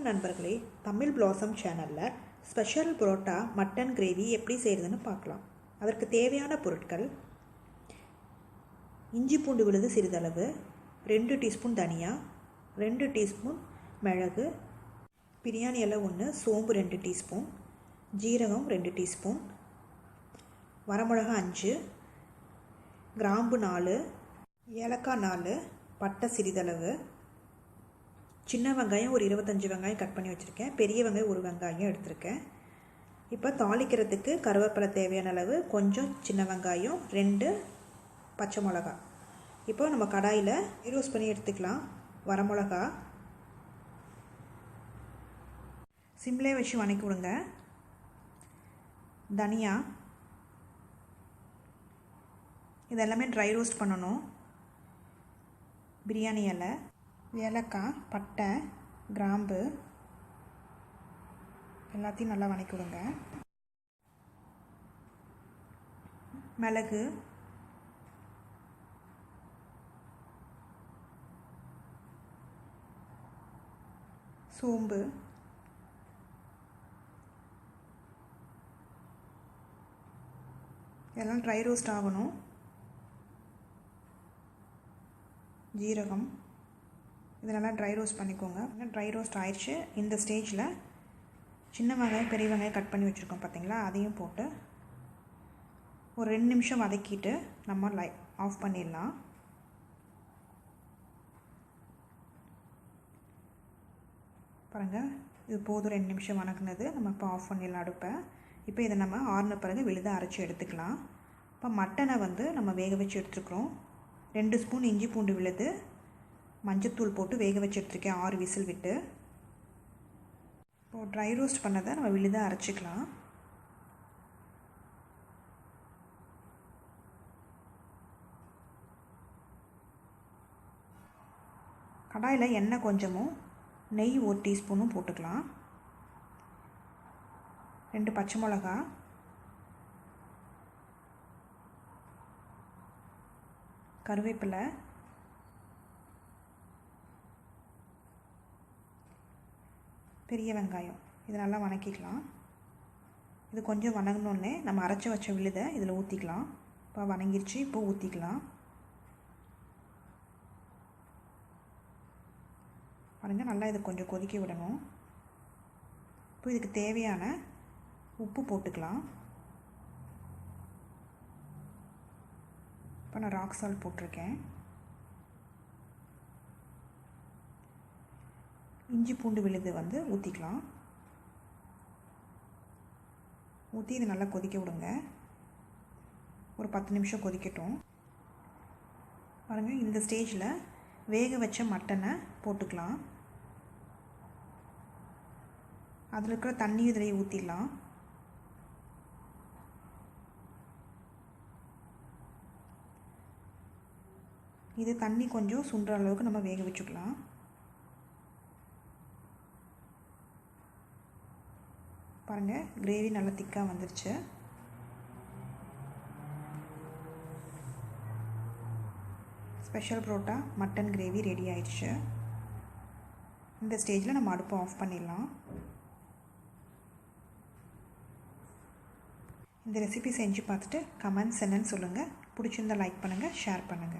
வணக்கம் நண்பர்களே, தமிழ் பிளாசம் சேனலில் ஸ்பெஷல் பரோட்டா மட்டன் கிரேவி எப்படி செய்கிறதுன்னு பார்க்கலாம். அதற்கு தேவையான பொருட்கள்: இஞ்சி பூண்டு விழுது சிறிதளவு, 2 டீஸ்பூன் தனியா, 2 டீஸ்பூன் மிளகு, பிரியாணி இலை 1, சோம்பு 2 டீஸ்பூன், ஜீரகம் 2 டீஸ்பூன், வரமிளகா 5, கிராம்பு 4, ஏலக்காய் 4, பட்டை சிறிதளவு, சின்ன வெங்காயம் ஒரு 25 வெங்காயம் கட் பண்ணி வச்சுருக்கேன், பெரிய வெங்காயம் 1 வெங்காயம் எடுத்திருக்கேன். இப்போ தாளிக்கிறதுக்கு கருவேப்பிலை தேவையான அளவு, கொஞ்சம் சின்ன வெங்காயம், 2 பச்சை மிளகா. இப்போ நம்ம கடாயில் ரோஸ்ட் பண்ணி எடுத்துக்கலாம். வரமிளகா சிம்லே வச்சு வணக்கி விடுங்க. தனியா இதெல்லாமே ட்ரை ரோஸ்ட் பண்ணணும். பிரியாணி இலை, ஏலக்காய், பட்டை, கிராம்பு எல்லாத்தையும் நல்லா வணக்கி விடுங்க. மிளகு, சோம்பு, எல்லாம் ட்ரை ரோஸ்ட் ஆகணும். ஜீரகம் இது நல்லா ட்ரை ரோஸ்ட் பண்ணிக்கோங்க. ட்ரை ரோஸ்ட் ஆயிடுச்சு. இந்த ஸ்டேஜில் சின்ன வெங்காயம் பெரிய வெங்காயம் கட் பண்ணி வச்சுருக்கோம் பார்த்தீங்களா, அதையும் போட்டு ஒரு 2 நிமிஷம் வதக்கிட்டு நம்ம ஆஃப் பண்ணிடலாம். பாருங்கள், இது போதும். 2 நிமிஷம் வதக்குனது. நம்ம இப்போ ஆஃப் பண்ணிடலாம் அடுப்பை. இப்போ இதை நம்ம ஆறின பிறகு விழுத அரைச்சி எடுத்துக்கலாம். இப்போ மட்டனை நம்ம வேக வச்சு எடுத்துக்கிறோம். 2 ஸ்பூன் இஞ்சி பூண்டு விழுது, மஞ்சத்தூள் போட்டு வேக வச்சு எடுத்துருக்கேன் 6 விசில் விட்டு. இப்போது ட்ரை ரோஸ்ட் பண்ணதை நம்ம விழுத அரைச்சிக்கலாம். கடாயில் எண்ணெய் கொஞ்சமும் நெய் 1 டீஸ்பூனும் போட்டுக்கலாம். 2 பச்சை மிளகா, கருவேப்பிலை, பெரிய வெங்காயம் இது நல்லா வணக்கிக்கலாம். இது கொஞ்சம் வணங்கினோடனே நம்ம அரைச்சி வச்ச விழுதை இதில் ஊற்றிக்கலாம். இப்போ வணங்கிருச்சு. இப்போ ஊற்றிக்கலாம். பாருங்கள், நல்லா இது கொஞ்சம் கொதிக்க விடணும். இப்போ இதுக்கு தேவையான உப்பு போட்டுக்கலாம். இப்போ நான் ராக் சால்ட் போட்டிருக்கேன். இஞ்சி பூண்டு விழுது ஊற்றிக்கலாம். ஊற்றி இது நல்லா கொதிக்க விடுங்க. ஒரு 10 நிமிஷம் கொதிக்கட்டும். பாருங்கள், இந்த ஸ்டேஜில் வேக வச்ச மட்டனை போட்டுக்கலாம். அதில் இருக்கிற தண்ணி இதில் ஊற்றிடலாம். இது தண்ணி கொஞ்சம் சுண்டுற அளவுக்கு நம்ம வேக வச்சுக்கலாம். பாருங்கள், கிரேவி நல்லா திக்காக வந்துருச்சு. Special parotta mutton gravy ready ஆயிடுச்சு. இந்த ஸ்டேஜில் நம்ம அடுப்பை ஆஃப் பண்ணிடலாம். இந்த ரெசிபி செஞ்சு பார்த்துட்டு கமெண்ட்ஸ் என்னன்னு சொல்லுங்கள். பிடிச்சிருந்தால் லைக் பண்ணுங்கள், ஷேர் பண்ணுங்கள்.